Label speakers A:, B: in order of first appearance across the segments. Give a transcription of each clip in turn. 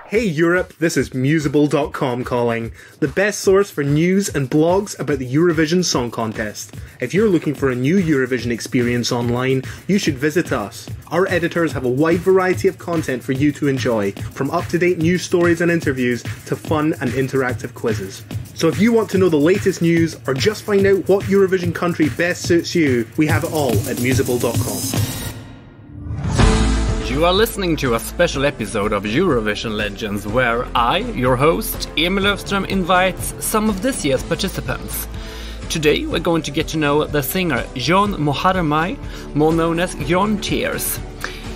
A: Hey Europe, this is Musable.com calling, the best source for news and blogs about the Eurovision Song Contest. If you're looking for a new Eurovision experience online, you should visit us. Our editors have a wide variety of content for you to enjoy, from up-to-date news stories and interviews to fun and interactive quizzes. So if you want to know the latest news or just find out what Eurovision country best suits you, we have it all at Musable.com.
B: You are listening to a special episode of Eurovision Legends where I, your host, Emil Löfström, invites some of this year's participants. Today we're going to get to know the singer Gjon Moharmai, more known as Gjon Tears.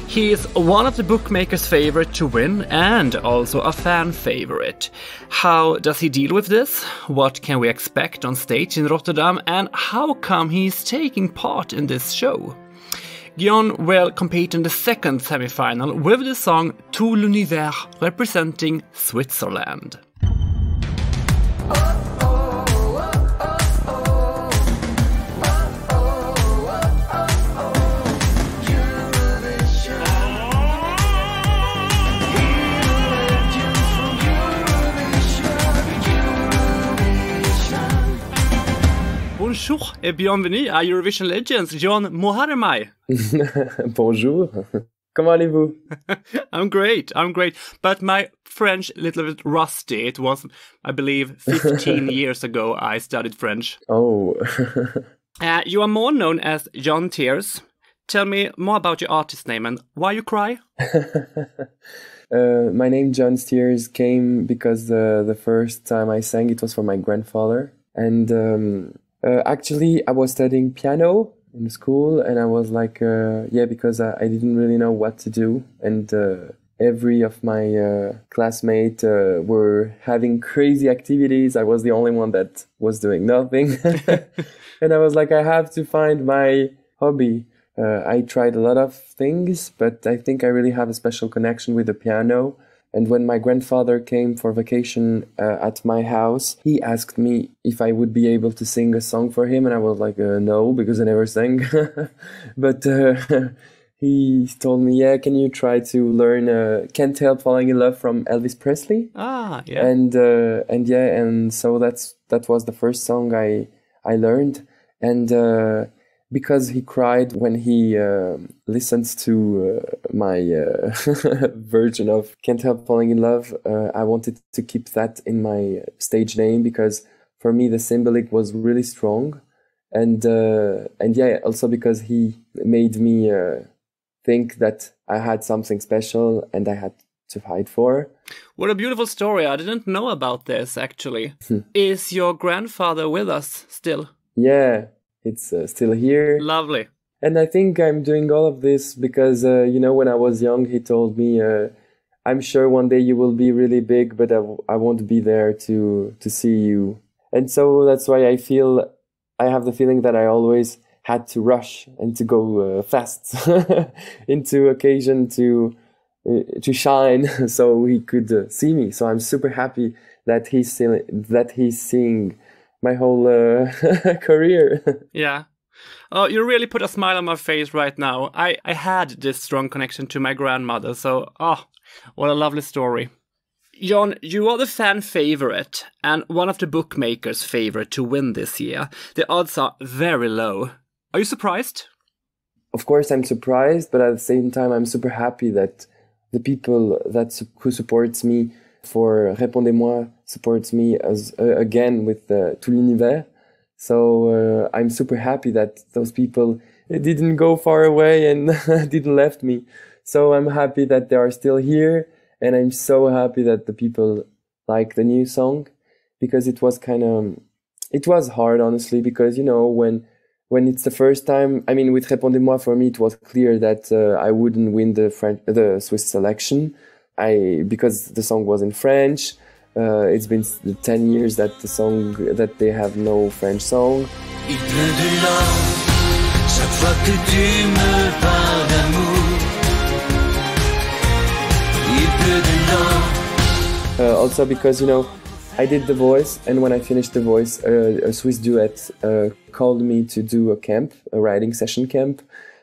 B: He is one of the bookmakers' favorite to win and also a fan favorite. How does he deal with this? What can we expect on stage in Rotterdam? And how come he's taking part in this show? Gjon will compete in the second semi-final with the song Tout l'univers, representing Switzerland. Bonjour et bienvenue à Eurovision Legends, Gjon Moharmai.
C: Bonjour. Comment allez-vous?
B: I'm great. But my French a little bit rusty. It was, I believe, 15 years ago I studied French.
C: Oh.
B: You are more known as Gjon Tears. Tell me more about your artist name and why you cry.
C: My name Gjon Tears came because the first time I sang it was for my grandfather. And actually I was studying piano in school, and I was like, because I didn't really know what to do, and every of my classmates were having crazy activities. I was the only one that was doing nothing. And I was like, I have to find my hobby. I tried a lot of things, but I think I really have a special connection with the piano. And when my grandfather came for vacation at my house, he asked me if I would be able to sing a song for him. And I was like, no, because I never sang. But he told me, yeah, can you try to learn Can't Help Falling in Love from Elvis Presley?
B: Ah, yeah.
C: And so that was the first song I learned. And because he cried when he listened to my version of Can't Help Falling in Love, I wanted to keep that in my stage name because for me the symbolic was really strong. And also because he made me think that I had something special and I had to fight for.
B: What a beautiful story. I didn't know about this, actually. Is your grandfather with us still?
C: Yeah. It's still here.
B: Lovely.
C: And I think I'm doing all of this because, when I was young, he told me, I'm sure one day you will be really big, but I won't be there to see you. And so that's why I have the feeling that I always had to rush and to go fast into occasion to shine so he could see me. So I'm super happy that he's seeing my whole career.
B: Yeah. Oh, you really put a smile on my face right now. I had this strong connection to my grandmother, so, what a lovely story. Gjon, you are the fan favorite and one of the bookmakers' favorite to win this year. The odds are very low. Are you surprised?
C: Of course I'm surprised, but at the same time I'm super happy that the people who supports me for Répondez-moi supports me as again with Tout l'univers. So I'm super happy that those people didn't go far away and didn't left me. So I'm happy that they are still here, and I'm so happy that the people like the new song, because it was hard honestly, because when it's the first time, I mean with Répondez-moi for me it was clear that I wouldn't win the Swiss selection. Because the song was in French. It's been 10 years that they have no French song. Il pleut de larmes chaque fois que tu me parles d'amour. Il pleut de larmes. Also because I did The Voice, and when I finished The Voice, a Swiss duet called me to do a writing session camp.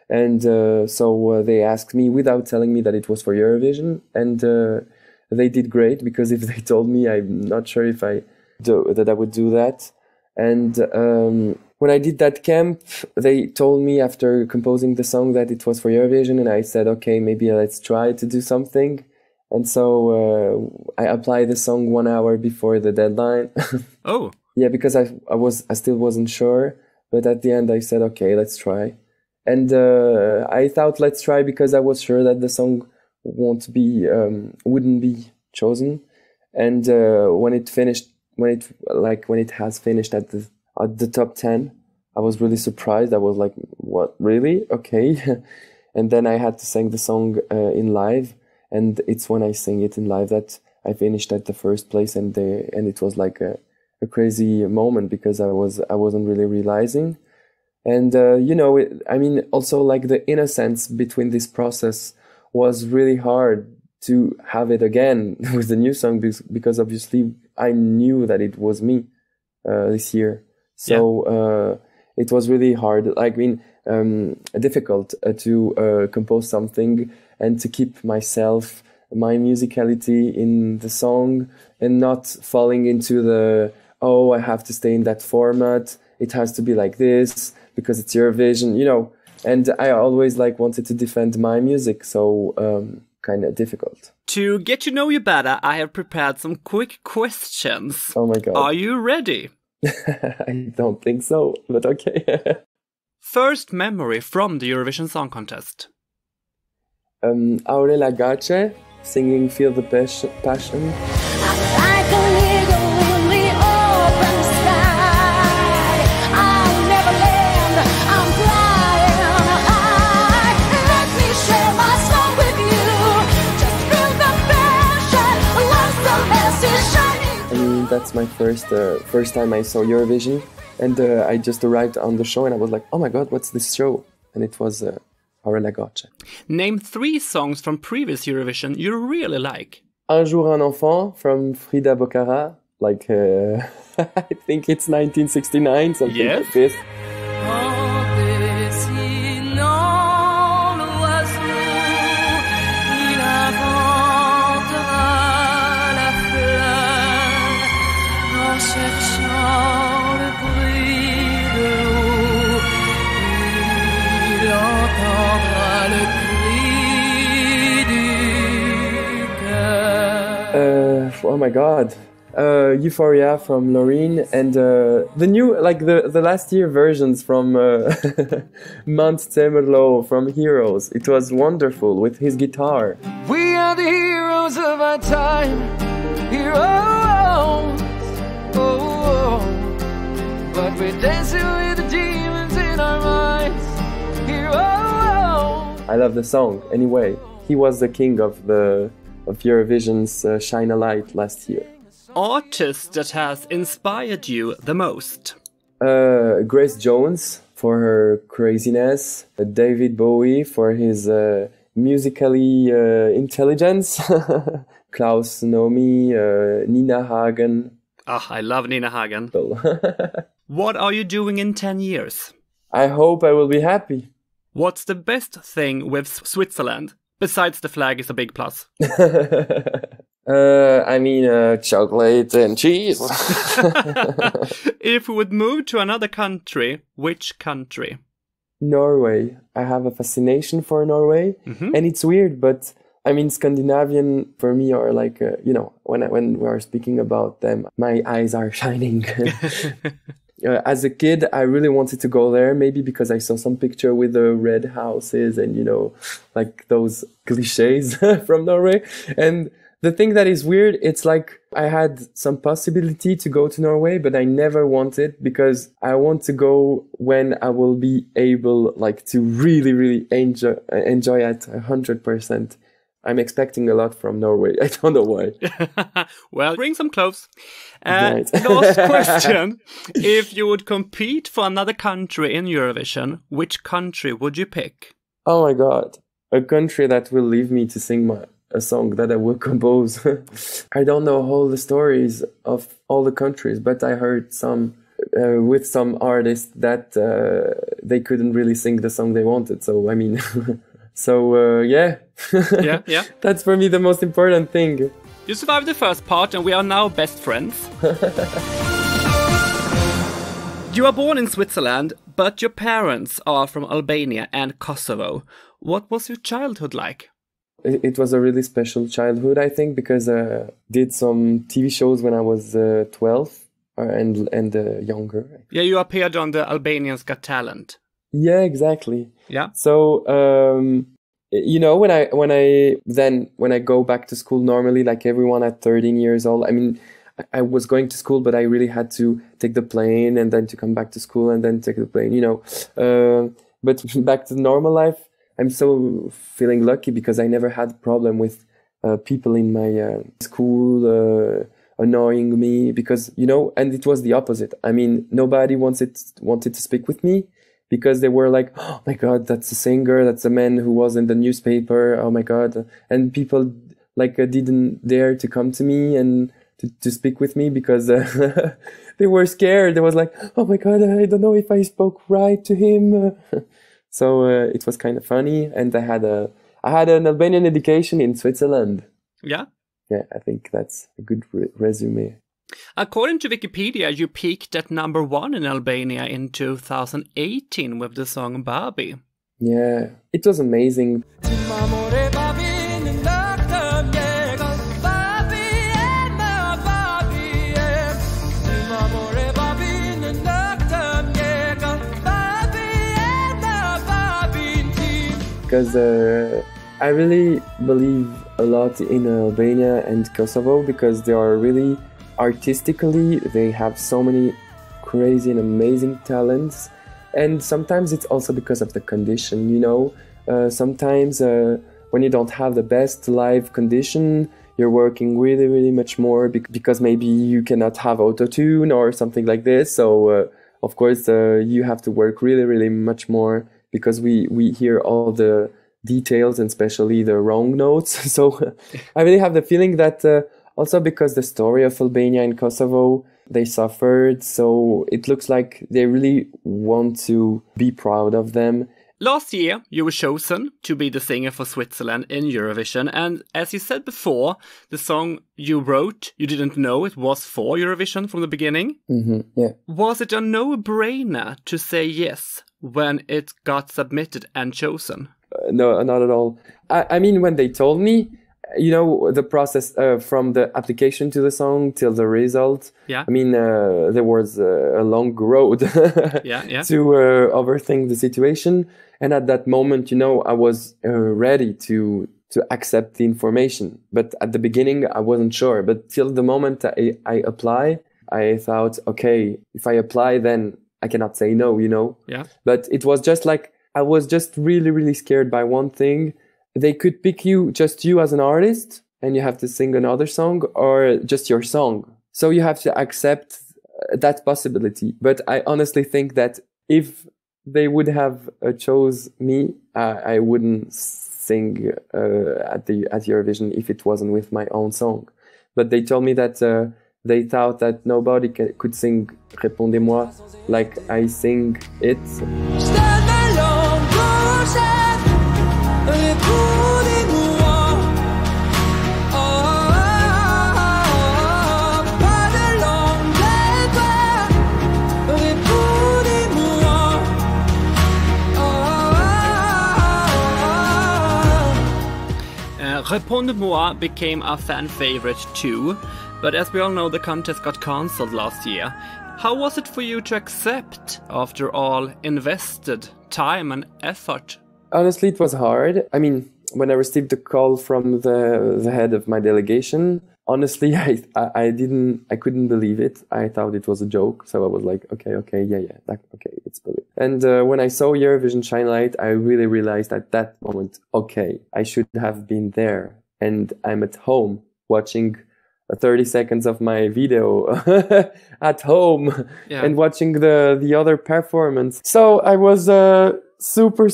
C: And so they asked me without telling me that it was for Eurovision. And they did great, because if they told me, I'm not sure if I would do that. And when I did that camp, they told me after composing the song that it was for Eurovision, and I said, okay, maybe let's try to do something. And so I applied the song 1 hour before the deadline.
B: Oh.
C: Yeah, because I still wasn't sure, but at the end I said, okay, let's try. And I thought let's try because I was sure that the song wouldn't be chosen. And when it has finished at the top 10, I was really surprised. I was like, what, really? Okay. And then I had to sing the song in live, and it's when I sing it in live that I finished at the first place, and it was like a crazy moment because I wasn't really realizing. And also like the innocence between this process was really hard to have it again with the new song, because obviously I knew that it was me this year. So it was really hard. Difficult to compose something and to keep my musicality in the song, and not falling into I have to stay in that format. It has to be like this because it's Eurovision, And I always wanted to defend my music, so kind of difficult.
B: To get to know you better, I have prepared some quick questions.
C: Oh my God.
B: Are you ready?
C: I don't think so, but okay.
B: First memory from the Eurovision Song Contest.
C: Aurela Gace singing Feel the Passion. That's my first time I saw Eurovision, and I just arrived on the show and I was like, oh my God, what's this show? And it was Aurela Gace.
B: Name 3 songs from previous Eurovision you really like.
C: Un jour un enfant from Frida Bocara, I think it's 1969, something like this. Oh my God. Euphoria from Loreen, and the new, the last year versions from Mount Temerloh from Heroes. It was wonderful with his guitar.
D: We are the heroes of our time, heroes, but we're dancing with the demons in our minds, heroes.
C: I love the song. Anyway, he was the king of Eurovision's Shine a Light last year.
B: Artist that has inspired you the most?
C: Grace Jones for her craziness, David Bowie for his musically intelligence, Klaus Nomi, Nina Hagen.
B: I love Nina Hagen. What are you doing in 10 years?
C: I hope I will be happy.
B: What's the best thing with Switzerland? Besides the flag is a big plus.
C: Chocolate and cheese.
B: If we would move to another country, which country?
C: Norway. I have a fascination for Norway. Mm-hmm. And it's weird, but Scandinavian for me are when we are speaking about them, my eyes are shining. As a kid, I really wanted to go there, maybe because I saw some picture with the red houses and, those cliches from Norway. And the thing that is weird, it's like I had some possibility to go to Norway, but I never wanted, because I want to go when I will be able to really, really enjoy at 100%. I'm expecting a lot from Norway. I don't know why.
B: Well, bring some clothes.
C: Right.
B: Last question. If you would compete for another country in Eurovision, which country would you pick?
C: Oh my God. A country that will leave me to sing a song that I will compose. I don't know all the stories of all the countries, but I heard some with some artists that they couldn't really sing the song they wanted. So, yeah.
B: Yeah.
C: That's for me the most important thing.
B: You survived the first part and we are now best friends. You are born in Switzerland, but your parents are from Albania and Kosovo. What was your childhood like?
C: It was a really special childhood, I think, because I did some TV shows when I was 12 and younger.
B: Yeah, you appeared on the Albanians Got Talent.
C: Yeah, exactly.
B: Yeah.
C: So, you know, when I go back to school normally, like everyone at 13 years old, I mean, I was going to school, but I really had to take the plane and then to come back to school and then take the plane, you know. But back to normal life, I'm so feeling lucky because I never had a problem with people in my school annoying me because, you know, and it was the opposite. I mean, nobody wanted to speak with me because they were like, oh my God, that's a singer. That's a man who was in the newspaper. Oh my God. And people like didn't dare to come to me and to speak with me because they were scared. They was like, oh my God, I don't know if I spoke right to him. So it was kind of funny. And I had an Albanian education in Switzerland.
B: Yeah.
C: Yeah, I think that's a good resume.
B: According to Wikipedia, you peaked at #1 in Albania in 2018 with the song Barbie.
C: Yeah, it was amazing. Because I really believe a lot in Albania and Kosovo because they are really artistically, they have so many crazy and amazing talents. And sometimes it's also because of the condition, you know. Sometimes when you don't have the best live condition, you're working really, really much more because maybe you cannot have auto-tune or something like this. So, of course, you have to work really, really much more because we hear all the details and especially the wrong notes. So I really have the feeling that also because the story of Albania and Kosovo, they suffered. So it looks like they really want to be proud of them.
B: Last year, you were chosen to be the singer for Switzerland in Eurovision. And as you said before, the song you wrote, you didn't know it was for Eurovision from the beginning.
C: Mm-hmm, yeah.
B: Was it a no-brainer to say yes when it got submitted and chosen?
C: No, not at all. I mean, when they told me, you know, the process from the application to the song till the result.
B: Yeah.
C: I mean, there was a long road
B: yeah.
C: to overthink the situation. And at that moment, you know, I was ready to accept the information. But at the beginning, I wasn't sure. But till the moment I apply, I thought, okay, if I apply, then I cannot say no, you know.
B: Yeah.
C: But it was just like, I was just really, really scared by one thing. They could pick just you as an artist and you have to sing another song or just your song. So you have to accept that possibility. But I honestly think that if they would have chose me, I wouldn't sing at Eurovision if it wasn't with my own song. But they told me that they thought that nobody could sing Répondez-moi like I sing it.
B: Répondez-moi became a fan favorite too, but as we all know, the contest got cancelled last year. How was it for you to accept, after all invested time and effort?
C: Honestly, it was hard. I mean, when I received the call from the head of my delegation, honestly, I couldn't believe it. I thought it was a joke. So I was like, okay, yeah, okay, it's believed. And when I saw Eurovision Shine Light, I really realized at that moment, okay, I should have been there. And I'm at home watching 30 seconds of my video at home and watching the other performance. So I was super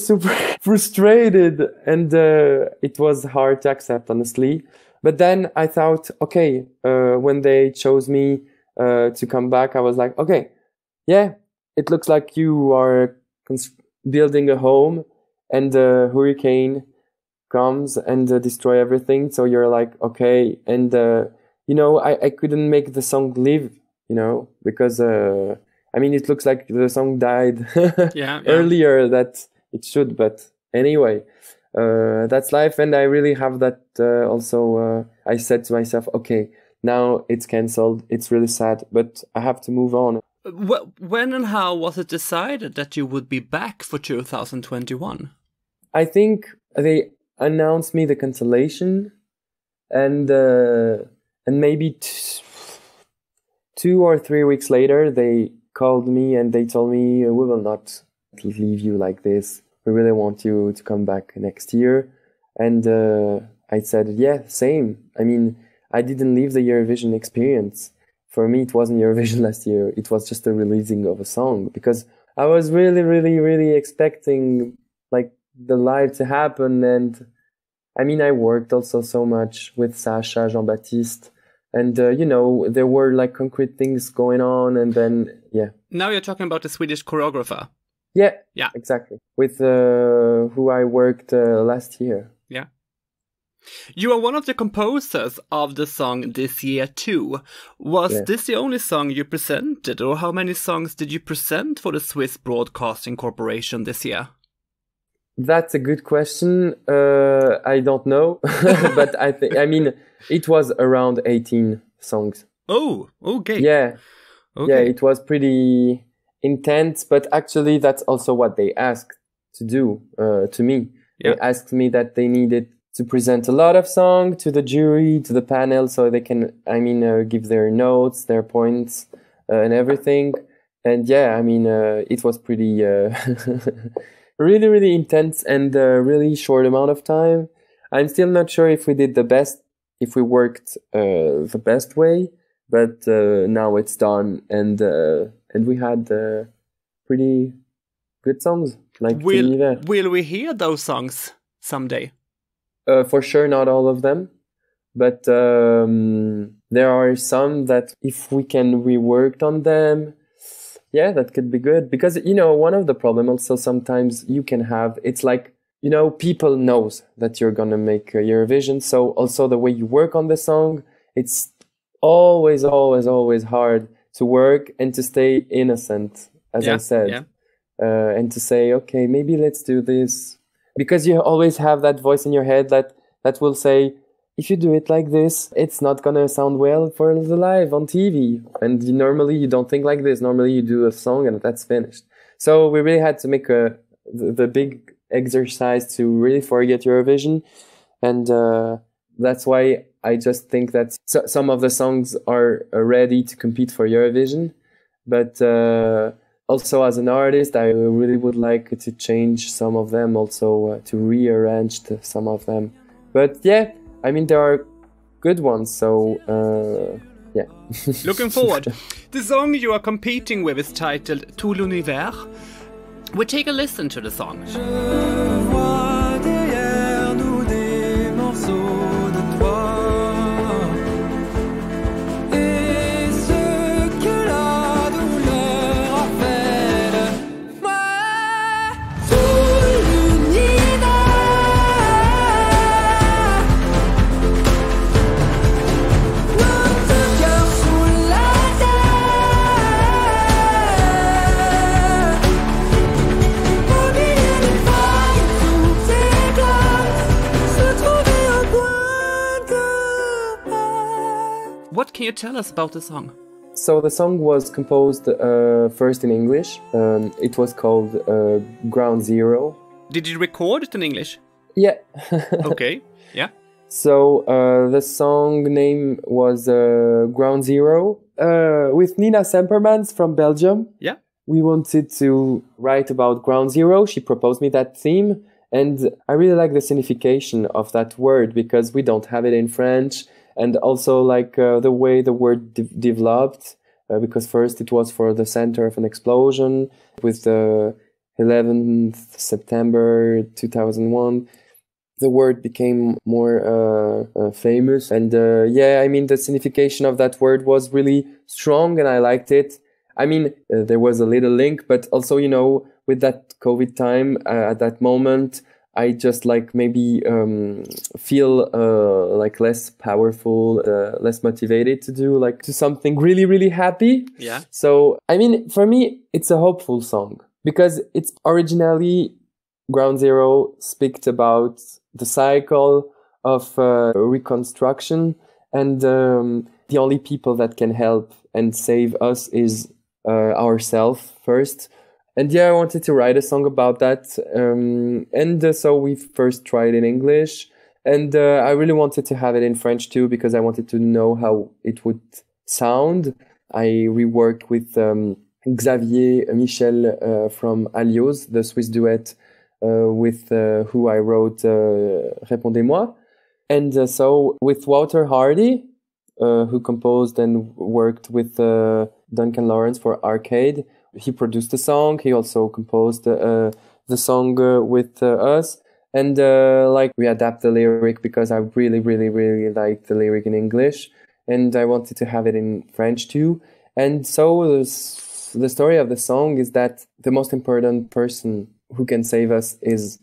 C: frustrated and it was hard to accept, honestly. But then I thought, okay, when they chose me to come back, I was like, okay, yeah, it looks like you are building a home and the hurricane comes and destroy everything. So you're like, okay. And, I couldn't make the song live, because, it looks like the song died earlier that it should. But anyway, that's life. And I really have that also. I said to myself, okay, now it's cancelled. It's really sad, but I have to move on.
B: When and how was it decided that you would be back for 2021?
C: I think they announced me the cancellation, and maybe 2 or 3 weeks later, they called me and they told me, we will not leave you like this. We really want you to come back next year. And I said, yeah, same. I didn't leave the Eurovision experience. For me, it wasn't Eurovision last year. It was just a releasing of a song, because I was really, really, really expecting the live to happen. And I worked also so much with Sacha, Jean-Baptiste, and there were concrete things going on. And then, yeah. Now
B: you're talking about the Swedish choreographer.
C: Yeah, exactly. With who I worked last year.
B: Yeah. You are one of the composers of the song this year too. Was this the only song you presented, or how many songs did you present for the Swiss Broadcasting Corporation this year?
C: That's a good question. I don't know, but I think it was around 18 songs.
B: Oh, okay.
C: Yeah, okay. Yeah, it was pretty intense, but actually that's also what they asked to do to me. Yeah. They asked me that they needed to present a lot of songs to the jury, to the panel, so they can, give their notes, their points, and everything. And yeah, it was pretty, really, really intense and really short amount of time. I'm still not sure if we did the best, if we worked the best way, but now it's done, and we had pretty good songs.
B: Will we hear those songs someday?
C: For sure, not all of them, but there are some that if we can rework on them, yeah, that could be good. Because, one of the problems also sometimes you can have, it's people knows that you're going to make Eurovision. So also the way you work on the song, it's always, always, always hard to work and to stay innocent, as I said, and to say, okay, maybe let's do this. Because you always have that voice in your head that will say, if you do it like this, it's not going to sound well for the live on TV. And normally you don't think like this. Normally you do a song and that's finished. So we really had to make the big exercise to really forget Eurovision. And that's why I just think that some of the songs are ready to compete for Eurovision. But also, as an artist, I really would like to change some of them, also to rearrange some of them. But yeah, there are good ones, so yeah.
B: Looking forward. The song you are competing with is titled Tout l'univers. We take a listen to the song.
D: Je vois derrière nous des morceaux de toi.
B: What can you tell us about the song?
C: So the song was composed first in English. It was called Ground Zero.
B: Did you record it in English?
C: Yeah.
B: Okay, yeah.
C: So the song name was Ground Zero with Nina Sempermans from Belgium.
B: Yeah.
C: We wanted to write about Ground Zero. She proposed me that theme. And I really like the signification of that word because we don't have it in French. And also the way the word developed, because first it was for the center of an explosion with the 11th September 2001. The word became more famous. And the signification of that word was really strong and I liked it. There was a little link, but also, with that COVID time at that moment, I just like maybe feel like less powerful, less motivated to do something really, really happy.
B: Yeah.
C: So, I mean, for me, it's a hopeful song because it's originally Ground Zero speaks about the cycle of reconstruction, and the only people that can help and save us is ourselves first. And yeah, I wanted to write a song about that. So we first tried in English, and I really wanted to have it in French too, because I wanted to know how it would sound. I reworked with Xavier Michel from Alios, the Swiss duet with who I wrote Répondez-moi. And so with Walter Hardy, who composed and worked with Duncan Lawrence for Arcade, he produced the song. He also composed the song with us. And we adapt the lyric because I really, really, really like the lyric in English. And I wanted to have it in French too. And so the story of the song is that the most important person who can save us is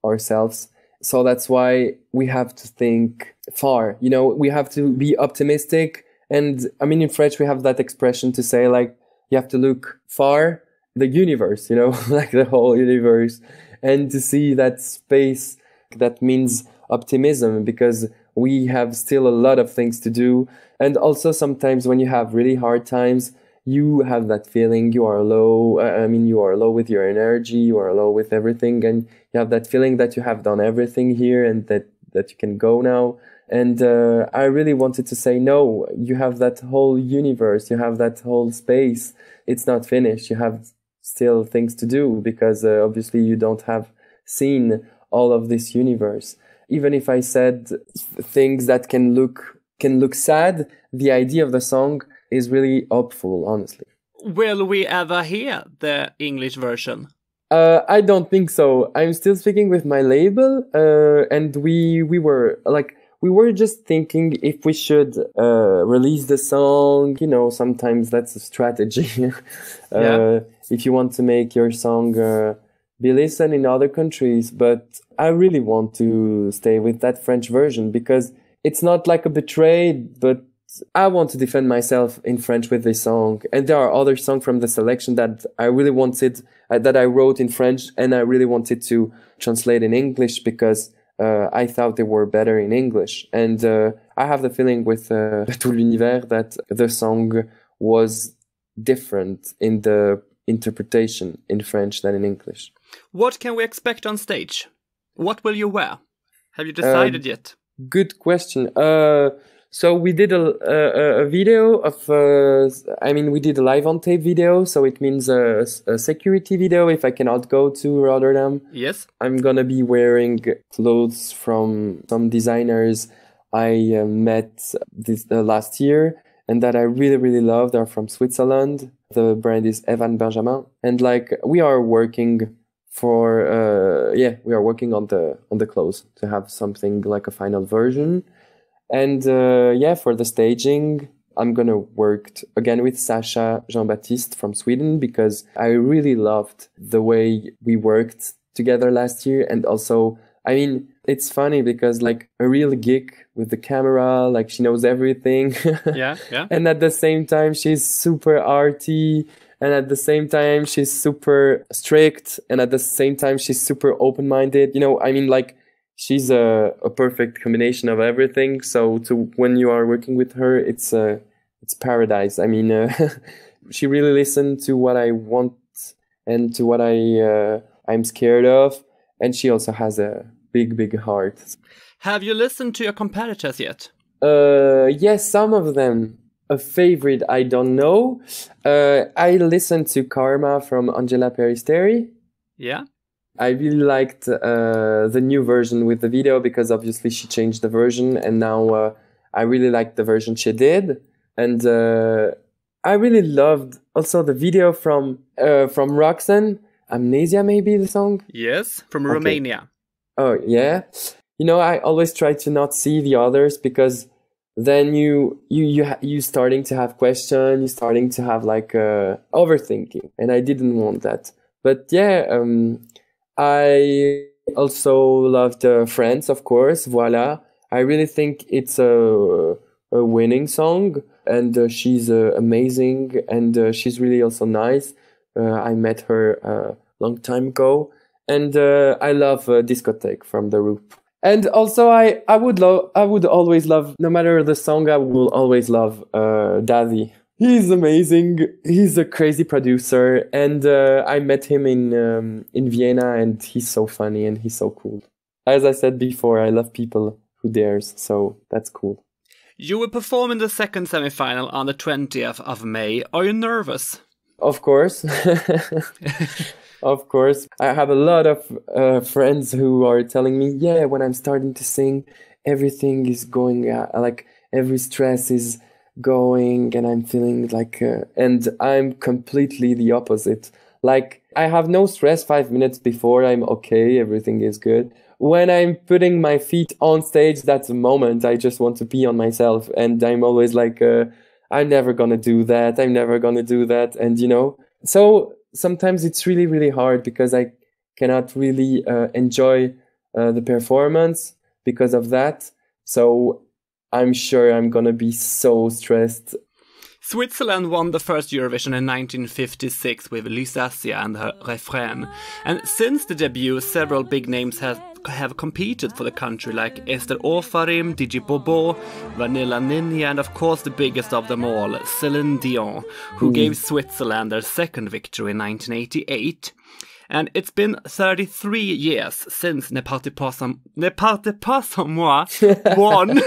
C: ourselves. So that's why we have to think far. You know, we have to be optimistic. And I mean, in French, we have that expression to say, like, you have to look far, the universe, you know, like the whole universe, and to see that space. That means optimism, because we have still a lot of things to do. And also sometimes when you have really hard times, you have that feeling you are low. You are low with your energy, you are low with everything. And you have that feeling that you have done everything here and that you can go now. And I really wanted to say, no, you have that whole universe, you have that whole space. It's not finished. You have still things to do, because obviously you don't have seen all of this universe. Even if I said things that can look sad, the idea of the song is really hopeful, honestly.
B: Will we ever hear the English version?
C: I don't think so. I'm still speaking with my label, and we were just thinking if we should release the song. You know, sometimes that's a strategy. If you want to make your song be listened in other countries. But I really want to stay with that French version, because it's not like a betray, but I want to defend myself in French with this song. And there are other songs from the selection that I really wanted, that I wrote in French, and I really wanted to translate in English, because I thought they were better in English. And I have the feeling with Tout l'univers that the song was different in the interpretation in French than in English.
B: What can we expect on stage? What will you wear? Have you decided yet?
C: Good question. So we did a video of, we did a live on tape video. So it means a security video if I cannot go to Rotterdam.
B: Yes.
C: I'm gonna be wearing clothes from some designers I met this last year and that I really, really love. They're from Switzerland. The brand is Evan Benjamin. And we are working we are working on the clothes to have something like a final version. And for the staging, I'm going to work again with Sasha Jean-Baptiste from Sweden, because I really loved the way we worked together last year. And also, it's funny because a real geek with the camera, she knows everything.
B: Yeah.
C: And at the same time, she's super arty. And at the same time, she's super strict. And at the same time, she's super open-minded. She's a perfect combination of everything. So when you are working with her, it's paradise. She really listened to what I want and to what I'm scared of. And she also has a big, big heart.
B: Have you listened to your competitors yet?
C: Yes, some of them. A favorite, I don't know. I listened to Karma from Angela Peristeri.
B: Yeah.
C: I really liked the new version with the video, because obviously she changed the version, and now I really liked the version she did. And I really loved also the video from Roxanne. Amnesia, maybe the song?
B: Yes, from Romania.
C: Oh, yeah. I always try to not see the others, because then you starting to have questions, you starting to have overthinking, and I didn't want that. But yeah, I Also loved France, of course. Voila. I really think it's a winning song, and she's amazing, and she's really also nice. I met her a long time ago, and I love Discotheque from The Roop. And also, I would always love, no matter the song, I will always love Davi. He's amazing. He's a crazy producer, and I met him in Vienna, and he's so funny and he's so cool. As I said before, I love people who dares, so that's cool.
B: You will perform in the second semi-final on the 20th of May. Are you nervous?
C: Of course. Of course. I have a lot of friends who are telling me, yeah, when I'm starting to sing, everything is going, like every stress is going, and I'm feeling like, and I'm completely the opposite. Like, I have no stress 5 minutes before, I'm okay, everything is good. When I'm putting my feet on stage, that's a moment I just want to pee on myself, and I'm always like, I'm never gonna do that, I'm never gonna do that, and you know, so sometimes it's really, really hard because I cannot really enjoy the performance because of that. So I'm sure I'm gonna be so stressed.
B: Switzerland won the first Eurovision in 1956 with Lusatia and her Refrain. And since the debut, several big names have competed for the country, like Esther Ofarim, Digi Bobo, Vanilla Ninja, and of course the biggest of them all, Celine Dion, who gave Switzerland their second victory in 1988. And it's been 33 years since Ne partez pas sans moi won.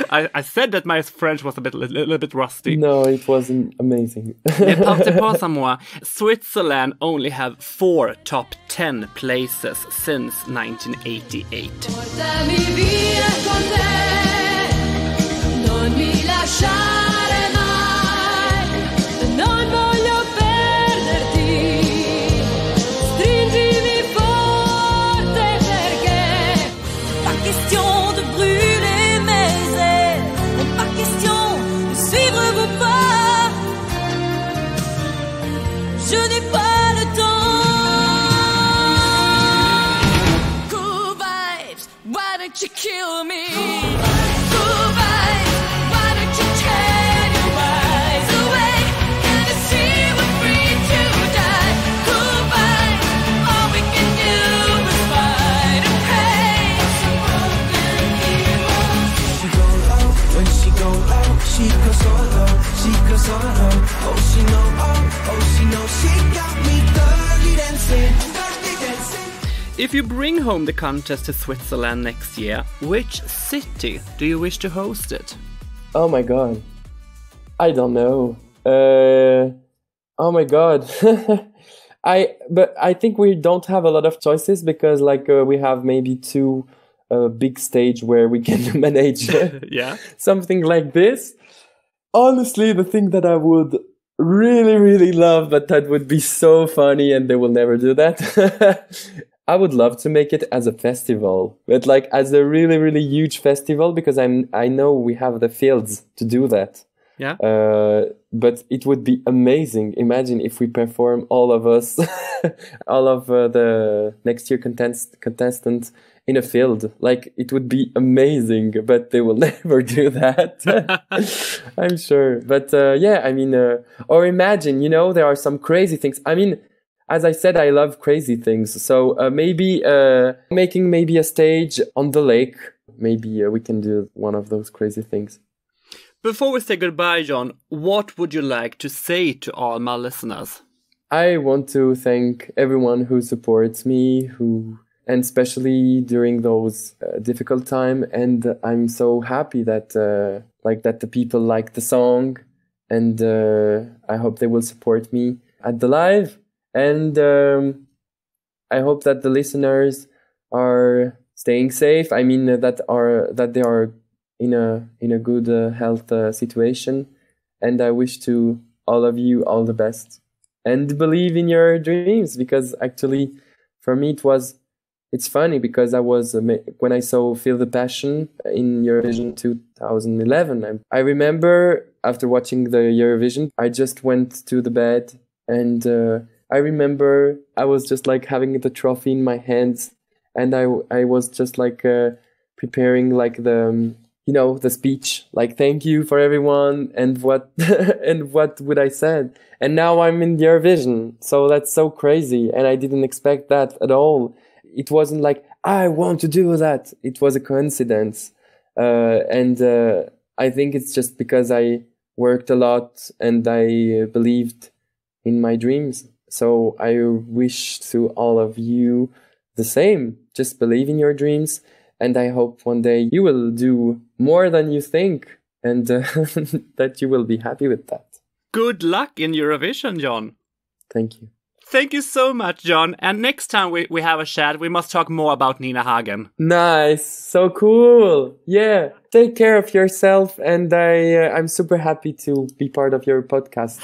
B: I said that my French was a little bit rusty.
C: No, it wasn't amazing.
B: Ne partez pas sans moi. Switzerland only have 4 top 10 places since 1988.
D: Je n'ai pas le temps. Cool vibes, why don't you kill me? Cool vibes, why don't you turn your eyes away? Can't you see we're free to die? Cool vibes, all we can do is fight and pray. She go low, when she go low, she goes solo, she goes solo. Oh, she know, oh, she knows.
B: If you bring home the contest to Switzerland next year, which city do you wish to host it?
C: Oh my god. I don't know. Oh my god. But I think we don't have a lot of choices because we have maybe 2 big stage where we can manage
B: yeah,
C: something like this. Honestly, the thing that I would really, really love, but that would be so funny and they will never do that. I would love to make it as a festival, but like as a really, really huge festival because I know we have the fields to do that.
B: Yeah.
C: But it would be amazing. Imagine if we perform all of us, all of the next year contestants in a field. Like it would be amazing, but they will never do that. I'm sure. But yeah, I mean, or imagine, you know, there are some crazy things. I mean, as I said, I love crazy things. So maybe making maybe a stage on the lake. Maybe we can do one of those crazy things.
B: Before we say goodbye, Gjon, what would you like to say to all my listeners?
C: I want to thank everyone who supports me, and especially during those difficult time. And I'm so happy that that the people like the song, and I hope they will support me at the live. And I hope that the listeners are staying safe. I mean that they are in a good health situation. And I wish to all of you all the best. And believe in your dreams, because actually for me it's funny because I was when I saw Feel the Passion in Eurovision 2011. I remember after watching the Eurovision, I just went to the bed, and I remember I was just like having the trophy in my hands, and I was just like preparing like the the speech, like thank you for everyone, and what and what would I said, and now I'm in Eurovision, so that's so crazy, and I didn't expect that at all. It wasn't like I want to do that. It was a coincidence, and I think it's just because I worked a lot and I believed in my dreams. So I wish to all of you the same. Just believe in your dreams, and I hope one day you will do more than you think, and that you will be happy with that.
B: Good luck in Eurovision, Gjon.
C: Thank you.
B: Thank you so much, Gjon. And next time we have a chat, we must talk more about Nina Hagen.
C: Nice. So cool. Yeah. Take care of yourself, and I'm super happy to be part of your podcast.